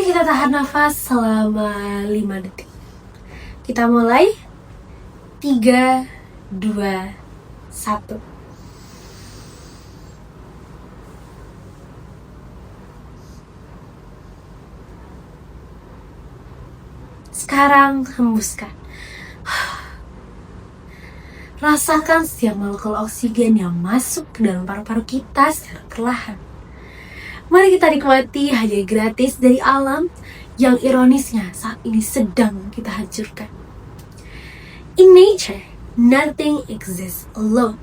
Mari kita tahan nafas selama 5 detik. Kita mulai. 3, 2, 1. Sekarang hembuskan. Rasakan setiap molekul oksigen yang masuk ke dalam paru-paru kita secara perlahan. Mari kita nikmati hadiah gratis dari alam yang ironisnya saat ini sedang kita hancurkan. In nature, nothing exists alone.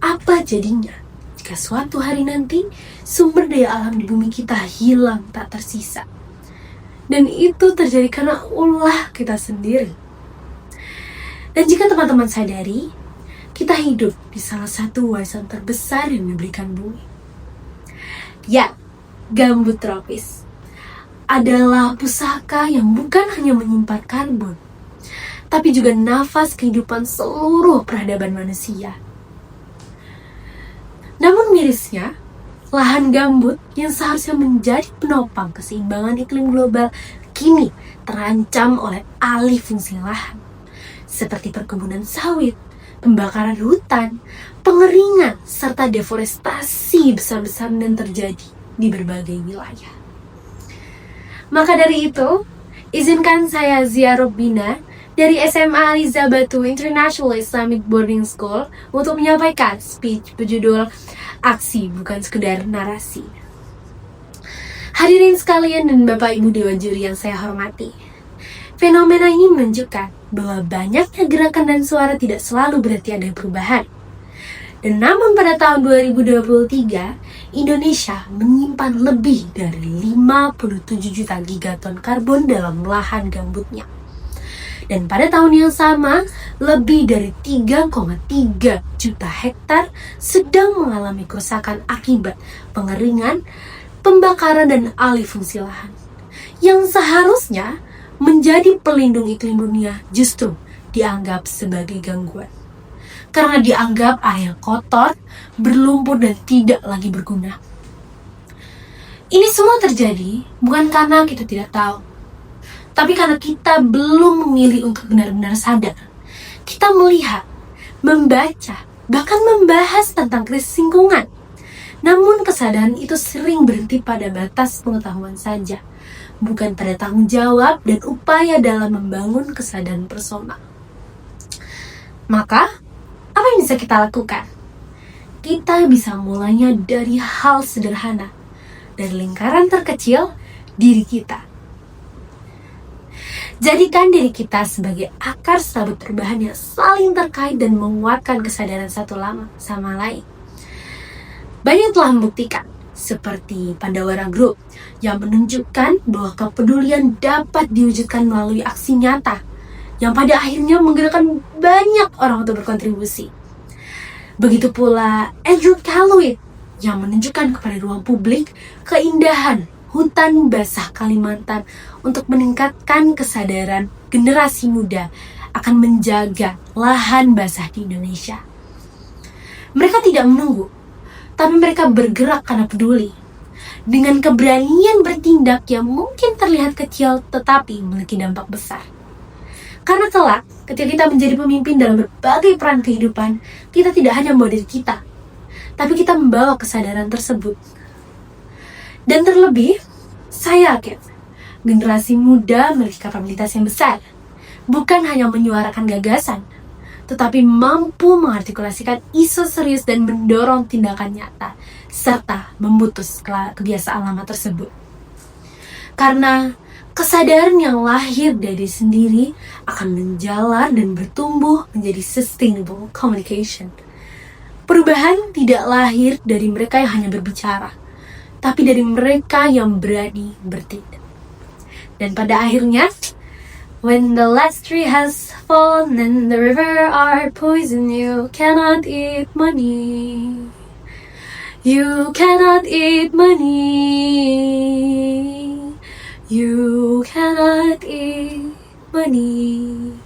Apa jadinya jika suatu hari nanti sumber daya alam di bumi kita hilang tak tersisa? Dan itu terjadi karena ulah kita sendiri. Dan jika teman-teman sadari, kita hidup di salah satu warisan terbesar yang diberikan bumi. Ya, gambut tropis adalah pusaka yang bukan hanya menyimpan karbon, tapi juga nafas kehidupan seluruh peradaban manusia. Namun mirisnya, lahan gambut yang seharusnya menjadi penopang keseimbangan iklim global kini terancam oleh alih fungsi lahan, seperti perkebunan sawit, pembakaran hutan, pengeringan, serta deforestasi besar-besaran yang terjadi di berbagai wilayah. Maka dari itu, izinkan saya Zia Robina dari SMA Aliza Batu International Islamic Boarding School untuk menyampaikan speech berjudul Aksi Bukan Sekedar Narasi. Hadirin sekalian dan Bapak Ibu Dewan Juri yang saya hormati, fenomena ini menunjukkan bahwa banyaknya gerakan dan suara tidak selalu berarti ada perubahan. Dan namun pada tahun 2023, Indonesia menyimpan lebih dari 57 juta gigaton karbon dalam lahan gambutnya. Dan pada tahun yang sama, lebih dari 3,3 juta hektar sedang mengalami kerusakan akibat pengeringan, pembakaran, dan alih fungsi lahan. Yang seharusnya menjadi pelindung iklim dunia justru dianggap sebagai gangguan. Karena dianggap area kotor, berlumpur, dan tidak lagi berguna. Ini semua terjadi bukan karena kita tidak tahu, tapi karena kita belum memilih untuk benar-benar sadar. Kita melihat, membaca, bahkan membahas tentang krisis lingkungan. Namun kesadaran itu sering berhenti pada batas pengetahuan saja, bukan pada tanggung jawab dan upaya dalam membangun kesadaran personal. Maka, apa yang bisa kita lakukan? Kita bisa mulainya dari hal sederhana, dari lingkaran terkecil diri kita. Jadikan diri kita sebagai akar sabut perubahan yang saling terkait dan menguatkan kesadaran satu sama lain. Banyak telah membuktikan, seperti Pandawara Group, yang menunjukkan bahwa kepedulian dapat diwujudkan melalui aksi nyata, yang pada akhirnya menggerakkan banyak orang untuk berkontribusi. Begitu pula Andrew Calloway, yang menunjukkan kepada ruang publik keindahan hutan basah Kalimantan untuk meningkatkan kesadaran generasi muda akan menjaga lahan basah di Indonesia. Mereka tidak menunggu, tapi mereka bergerak karena peduli. Dengan keberanian bertindak yang mungkin terlihat kecil tetapi memiliki dampak besar. Karena kelak, ketika kita menjadi pemimpin dalam berbagai peran kehidupan, kita tidak hanya membawa diri kita, tapi kita membawa kesadaran tersebut. Dan terlebih, saya yakin generasi muda memiliki kapabilitas yang besar, bukan hanya menyuarakan gagasan, tetapi mampu mengartikulasikan isu serius dan mendorong tindakan nyata, serta memutus kebiasaan lama tersebut. Karena kesadaran yang lahir dari sendiri akan menjalar dan bertumbuh menjadi sustainable communication. Perubahan tidak lahir dari mereka yang hanya berbicara, tapi dari mereka yang berani bertindak. Dan pada akhirnya, when the last tree has fallen and the river are poison, you cannot eat money. You cannot eat money. You cannot eat money.